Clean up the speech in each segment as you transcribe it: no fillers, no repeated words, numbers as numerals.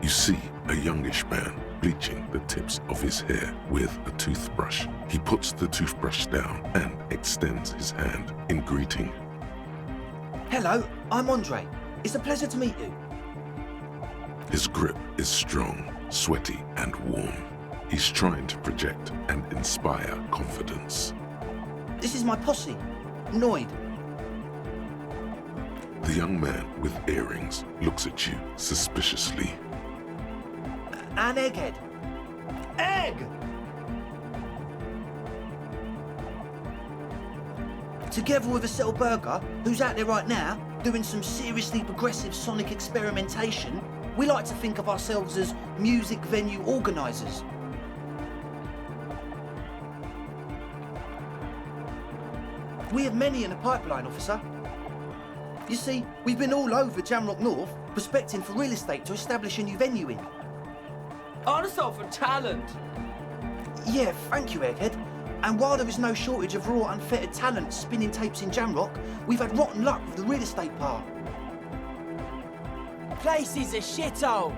You see a youngish man bleaching the tips of his hair with a toothbrush. He puts the toothbrush down and extends his hand in greeting. Hello, I'm Andre. It's a pleasure to meet you. His grip is strong, sweaty, and warm. He's trying to project and inspire confidence. This is my posse, Noire. The young man with earrings looks at you suspiciously. An egghead. Egg! Together with a Cell Burger, who's out there right now, doing some seriously progressive sonic experimentation, we like to think of ourselves as music venue organisers. We have many in the pipeline, officer. You see, we've been all over Jamrock North, prospecting for real estate to establish a new venue in. Also for talent. Yeah, thank you, Egghead. And while there is no shortage of raw, unfettered talent spinning tapes in Jamrock, we've had rotten luck with the real estate part. Place is a shithole.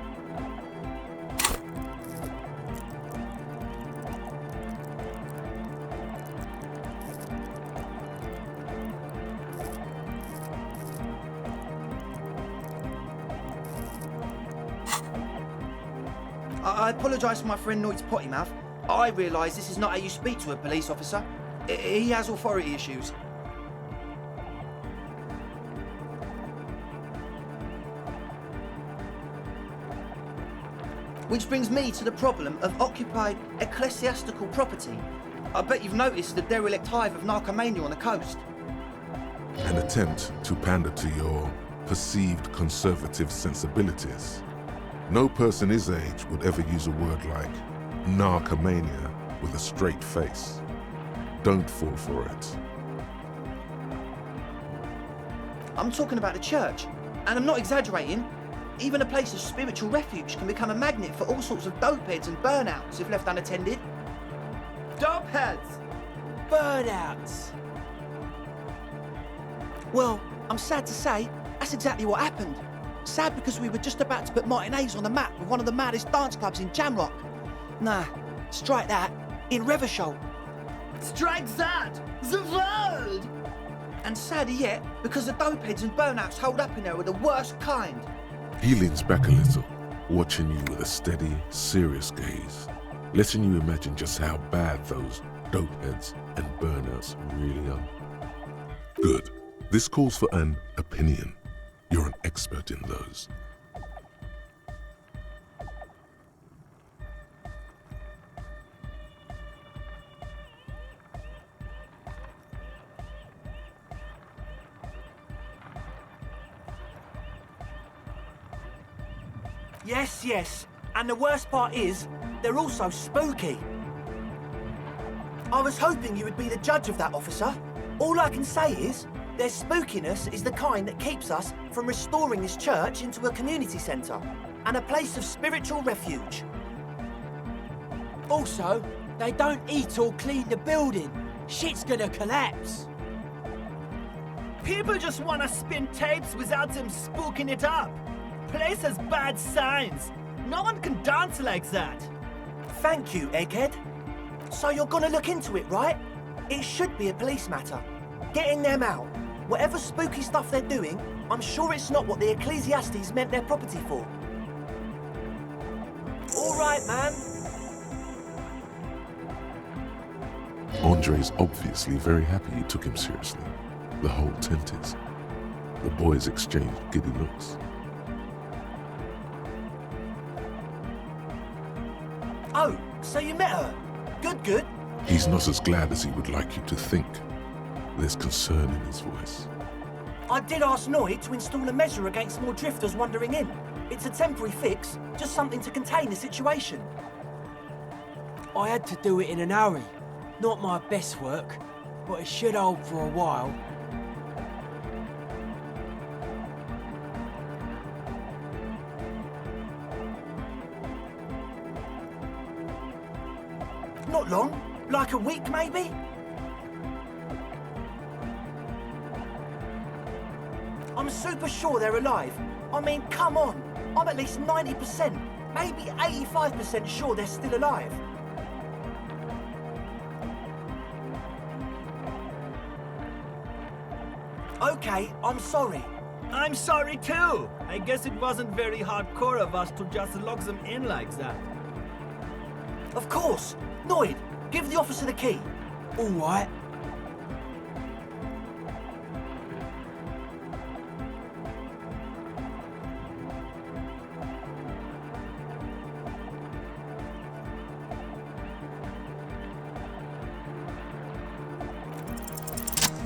I apologise for my friend Noit's potty mouth. I realise this is not how you speak to a police officer. He has authority issues. Which brings me to the problem of occupied ecclesiastical property. I bet you've noticed the derelict hive of narcomania on the coast. An attempt to pander to your perceived conservative sensibilities. No person his age would ever use a word like narcomania with a straight face. Don't fall for it. I'm talking about the church, and I'm not exaggerating. Even a place of spiritual refuge can become a magnet for all sorts of dopeheads and burnouts if left unattended. Dopeheads! Burnouts! Well, I'm sad to say, that's exactly what happened. Sad because we were just about to put Martinez on the map with one of the maddest dance clubs in Jamrock. Nah, strike that, in Revachol. Strike that! The world! And sadder yet, because the dopeheads and burnouts holed up in there are the worst kind. He leans back a little, watching you with a steady, serious gaze, letting you imagine just how bad those dopeheads and burnouts really are. Good. This calls for an opinion. You're an expert in those. Yes. And the worst part is, they're also spooky. I was hoping you would be the judge of that, officer. All I can say is, their spookiness is the kind that keeps us from restoring this church into a community centre and a place of spiritual refuge. Also, they don't eat or clean the building. Shit's gonna collapse. People just want to spin tapes without them spooking it up. Place has bad signs. No one can dance like that. Thank you, Egghead. So you're gonna look into it, right? It should be a police matter. Getting them out. Whatever spooky stuff they're doing, I'm sure it's not what the Ecclesiastes meant their property for. All right, man. Andre's obviously very happy you took him seriously. The whole tent is. The boys exchanged giddy looks. Oh, so you met her? Good. He's not as glad as he would like you to think. There's concern in his voice. I did ask Noire to install a measure against more drifters wandering in. It's a temporary fix, just something to contain the situation. I had to do it in an hurry. Not my best work, but it should hold for a while. Not long. Like a week, maybe? I'm super sure they're alive. I mean, come on. I'm at least 90%, maybe 85% sure they're still alive. Okay, I'm sorry. I'm sorry too. I guess it wasn't very hardcore of us to just lock them in like that. Of course. Noire, give the officer the key. All right.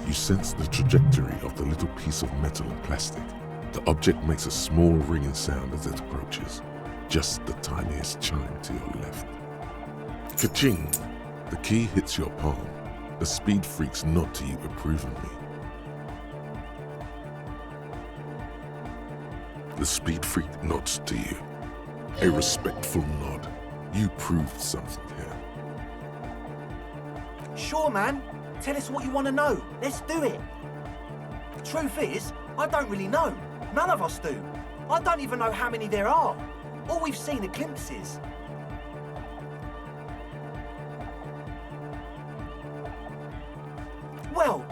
You sense the trajectory of the little piece of metal and plastic. The object makes a small ringing sound as it approaches, just the tiniest chime to your left. Ka-ching! The key hits your palm. The speed freaks nod to you approvingly. The speed freak nods to you. A respectful nod. You proved something here. Sure, man. Tell us what you want to know. Let's do it. Truth is, I don't really know. None of us do. I don't even know how many there are. All we've seen are glimpses. Well,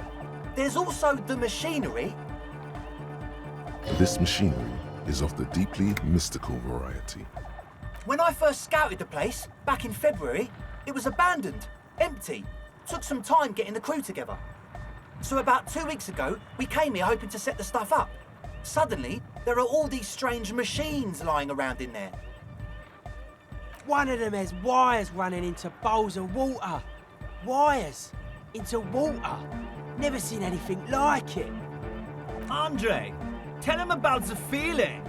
there's also the machinery. This machinery is of the deeply mystical variety. When I first scouted the place, back in February, it was abandoned, empty. Took some time getting the crew together. So about 2 weeks ago, we came here hoping to set the stuff up. Suddenly, there are all these strange machines lying around in there. One of them has wires running into bowls of water. Wires into water. Never seen anything like it. Andre, tell him about the feeling.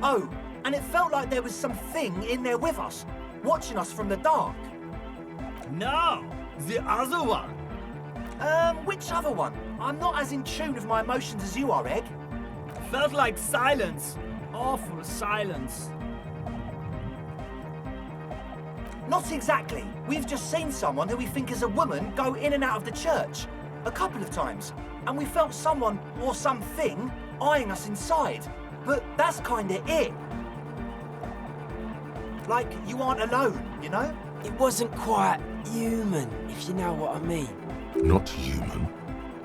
Oh, and it felt like there was something in there with us, watching us from the dark. No, the other one. Which other one? I'm not as in tune with my emotions as you are, Egg. Felt like silence. Awful silence. Not exactly. We've just seen someone who we think is a woman go in and out of the church a couple of times, and we felt someone or something eyeing us inside. But that's kinda it. Like you aren't alone, you know? It wasn't quite human, if you know what I mean. Not human,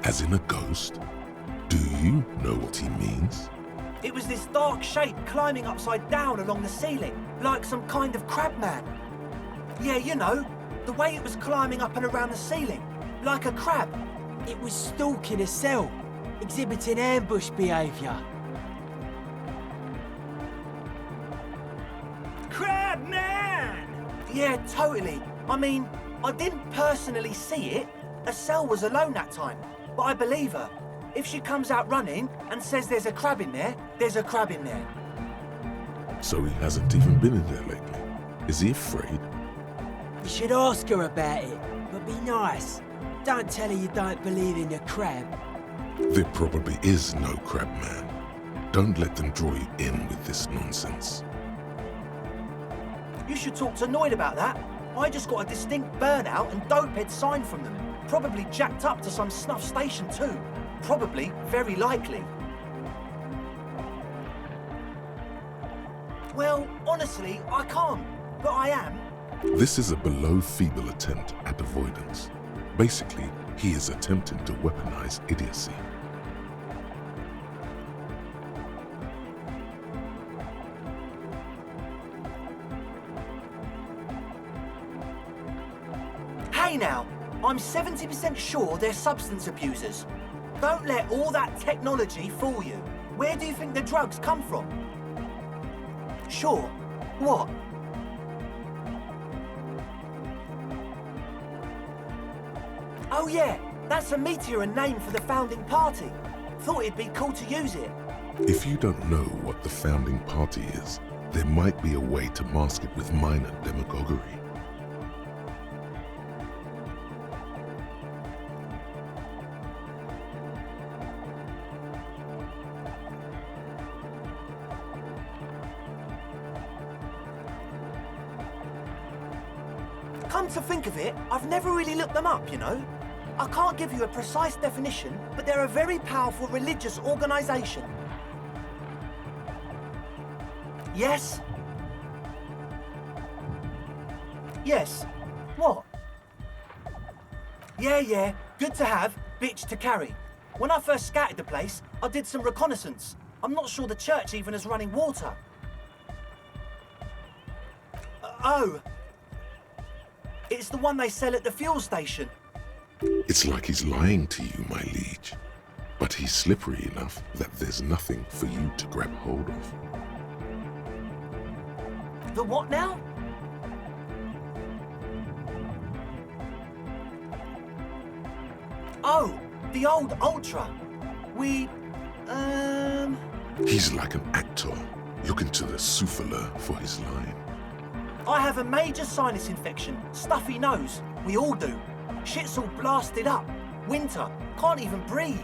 as in a ghost. Do you know what he means? It was this dark shape climbing upside down along the ceiling, like some kind of crab man. Yeah, you know, the way it was climbing up and around the ceiling, like a crab. It was stalking a cell, exhibiting ambush behaviour. Crab man! Yeah, totally. I mean, I didn't personally see it. Estelle was alone that time, but I believe her. If she comes out running and says there's a crab in there, there's a crab in there. So he hasn't even been in there lately. Is he afraid? You should ask her about it, but be nice. Don't tell her you don't believe in the crab. There probably is no crab man. Don't let them draw you in with this nonsense. You should talk to Noire about that. I just got a distinct burnout and dopehead sign from them. Probably jacked up to some snuff station too. Probably, very likely. Well, honestly, I can't, but I am. This is a below-feeble attempt at avoidance. Basically, he is attempting to weaponize idiocy. Hey now, I'm 70% sure they're substance abusers. Don't let all that technology fool you. Where do you think the drugs come from? Sure. What? Oh yeah, that's a meteor and name for the founding party. Thought it'd be cool to use it. If you don't know what the founding party is, there might be a way to mask it with minor demagoguery. Come to think of it, I've never really looked them up, you know? I can't give you a precise definition, but they're a very powerful religious organisation. Yes? Yes. What? Yeah, good to have, bitch to carry. When I first scouted the place, I did some reconnaissance. I'm not sure the church even has running water. Oh. It's the one they sell at the fuel station. It's like he's lying to you, my liege. But he's slippery enough that there's nothing for you to grab hold of. The what now? Oh, the old Ultra. He's like an actor looking to the souffleur for his line. I have a major sinus infection, stuffy nose. We all do. Shit's all blasted up. Winter, can't even breathe.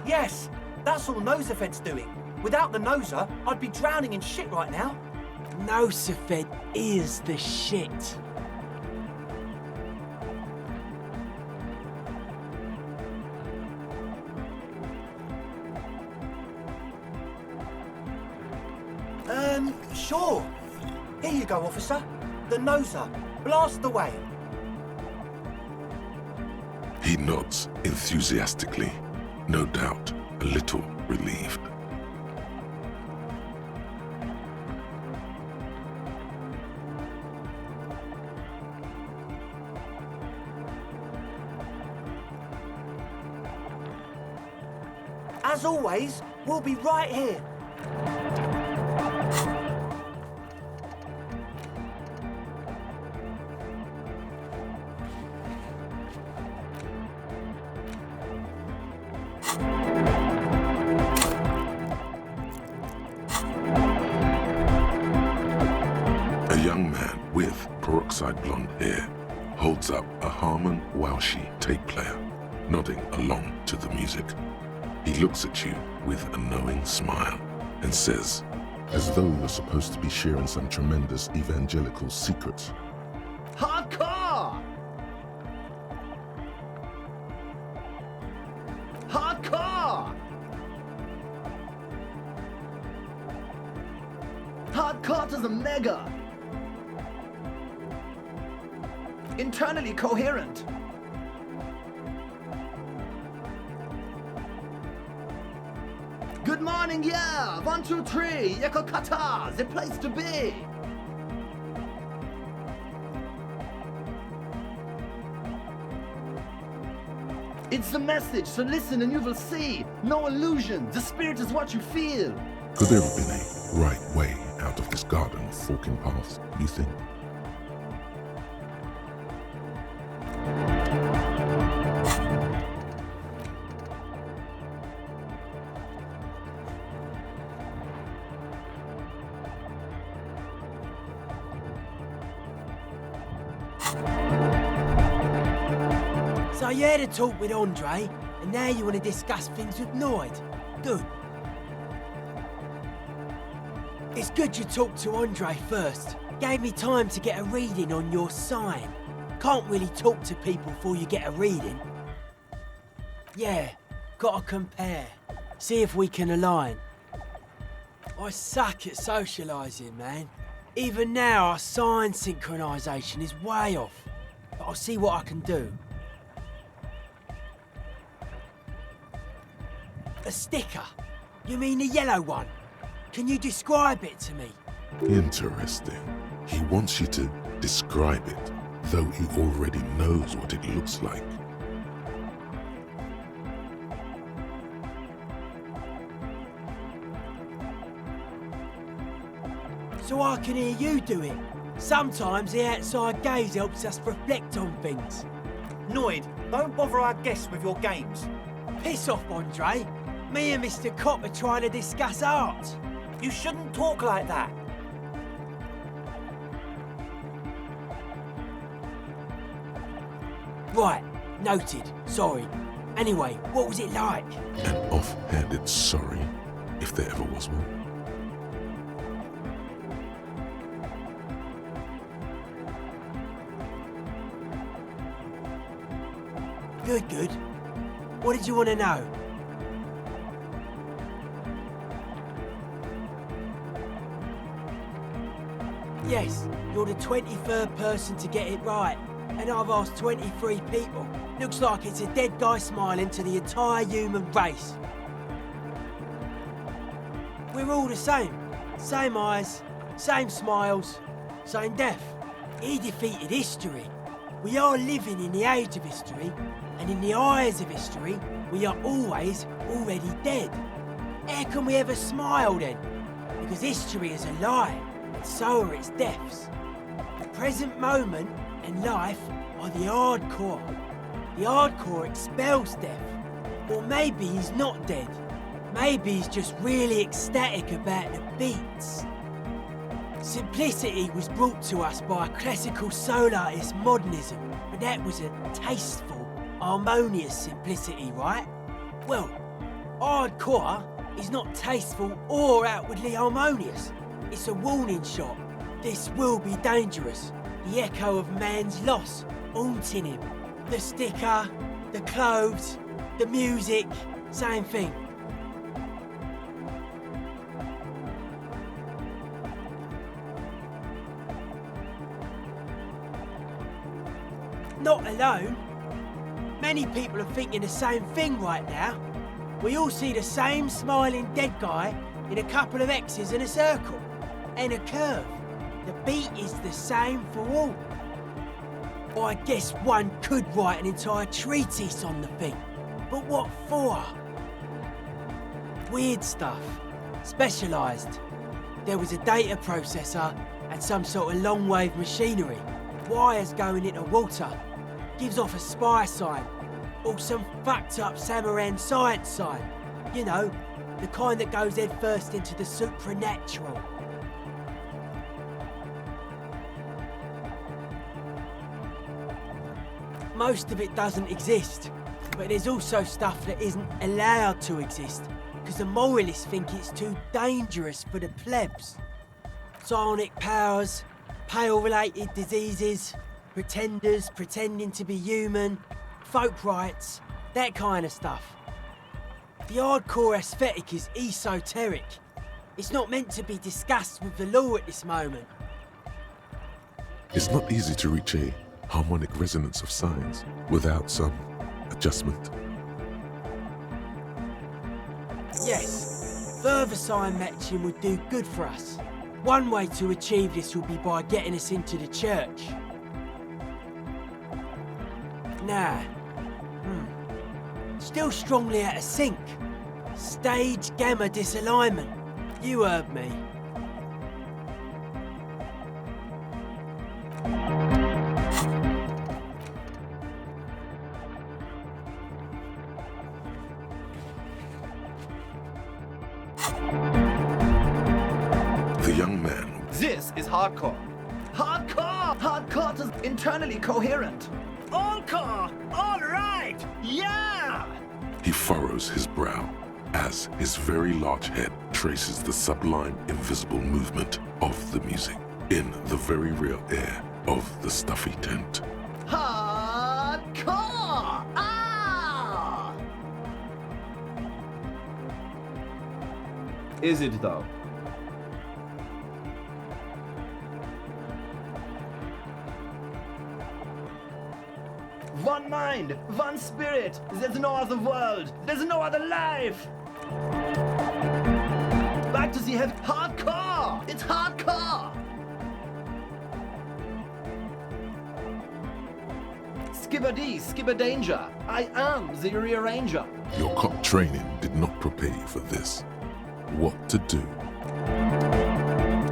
Yes, that's all Nosefed's doing. Without the Noser, I'd be drowning in shit right now. Nosefed is the shit. Sure. Here you go, officer. The Noser. Blast away. He nods enthusiastically, no doubt a little relieved. As always, we'll be right here. A young man with peroxide blonde hair holds up a Harman Walshy tape player, nodding along to the music. He looks at you with a knowing smile and says, as though you're supposed to be sharing some tremendous evangelical secrets. Hardcore! Hardcore! Hardcore to the mega! Internally coherent. Good morning, yeah! 1, 2, 3, Yakokata, the place to be! It's the message, so listen and you will see. No illusion, the spirit is what you feel. Could there have been a right way out of this garden of forking paths, you think? So you had a talk with Andre, and now you want to discuss things with Noire. Good. It's good you talked to Andre first. Gave me time to get a reading on your sign. Can't really talk to people before you get a reading. Yeah, gotta compare. See if we can align. I suck at socialising, man. Even now, our sign synchronisation is way off. But I'll see what I can do. A sticker? You mean the yellow one? Can you describe it to me? Interesting. He wants you to describe it, though he already knows what it looks like. So I can hear you do it. Sometimes the outside gaze helps us reflect on things. Noire, don't bother our guests with your games. Piss off, Andre. Me and Mr. Cop are trying to discuss art. You shouldn't talk like that. Right, noted. Sorry. Anyway, what was it like? An off-handed sorry, if there ever was one. Good, good. What did you want to know? Yes, you're the 23rd person to get it right, and I've asked 23 people. Looks like it's a dead guy smiling to the entire human race. We're all the same. Same eyes, same smiles, same death. He defeated history. We are living in the age of history, and in the eyes of history, we are always already dead. How can we ever smile then? Because history is a lie, and so are its deaths. The present moment and life are the hardcore. The hardcore expels death. Or maybe he's not dead. Maybe he's just really ecstatic about the beats. Simplicity was brought to us by a classical solarist modernism, but that was a tasteful, harmonious simplicity, right? Well, hardcore is not tasteful or outwardly harmonious. It's a warning shot. This will be dangerous. The echo of man's loss haunting him. The sticker, the clothes, the music, same thing. Not alone. Many people are thinking the same thing right now. We all see the same smiling dead guy in a couple of X's in a circle and a curve. The beat is the same for all. I guess one could write an entire treatise on the thing. But what for? Weird stuff. Specialised. There was a data processor and some sort of long-wave machinery. Wires going into water. Gives off a spy sign. Or some fucked up Samaran science sign. You know, the kind that goes head first into the supernatural. Most of it doesn't exist, but there's also stuff that isn't allowed to exist, because the moralists think it's too dangerous for the plebs. Psionic powers, pale-related diseases, pretenders pretending to be human, folk rights, that kind of stuff. The hardcore aesthetic is esoteric. It's not meant to be discussed with the law at this moment. It's not easy to reach a harmonic resonance of signs without some adjustment. Yes, further sign matching would do good for us. One way to achieve this will be by getting us into the church. Nah. Still strongly out of sync. Stage gamma disalignment. You heard me. The young man. This is hardcore. Hardcore! Hardcore is internally coherent. All-core! All right! Yeah! He furrows his brow as his very large head traces the sublime invisible movement of the music in the very real air of the stuffy tent. Hardcore! Ah! Is it though? One mind, one spirit. There's no other world. There's no other life. Back to the head. Hardcore. It's hardcore. Skibber-dee, skibber danger. I am the rearranger. Your cop training did not prepare you for this. What to do?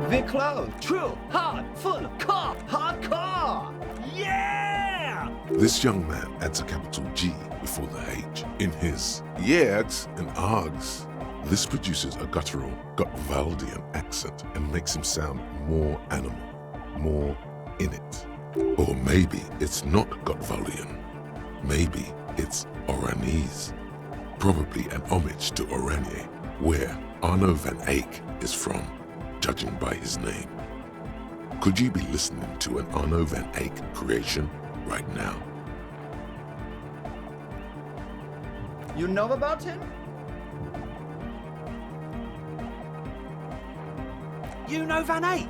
We're close. True. Hard. Full. Core. Hardcore. Yeah! This young man adds a capital G before the H in his yeags and args. This produces a guttural, Gotwaldian accent and makes him sound more animal, more in it. Or maybe it's not Gotwaldian. Maybe it's Oranese. Probably an homage to Oranje, where Arno van Eyck is from, judging by his name. Could you be listening to an Arno van Eyck creation right now? You know about him? You know Van Eyck?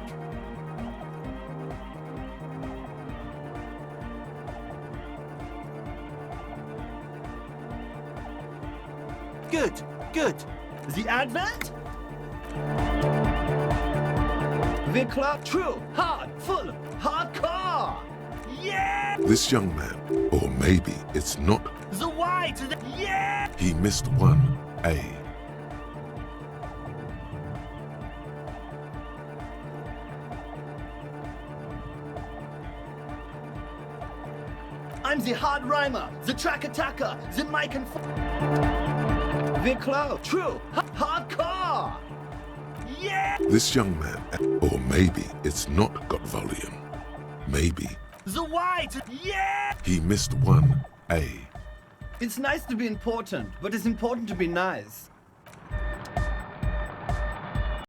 Good, good. The Advent? The club? True, hard, full, hardcore! Yeah! This young man, or maybe it's not, The Y to the... Yeah! he missed one A. I'm the hard rhymer, the track attacker, the mic and... The club? True, hardcore! Yeah! This young man, or maybe it's not got volume. Maybe The Y to... Yeah! he missed one A. It's nice to be important, but it's important to be nice.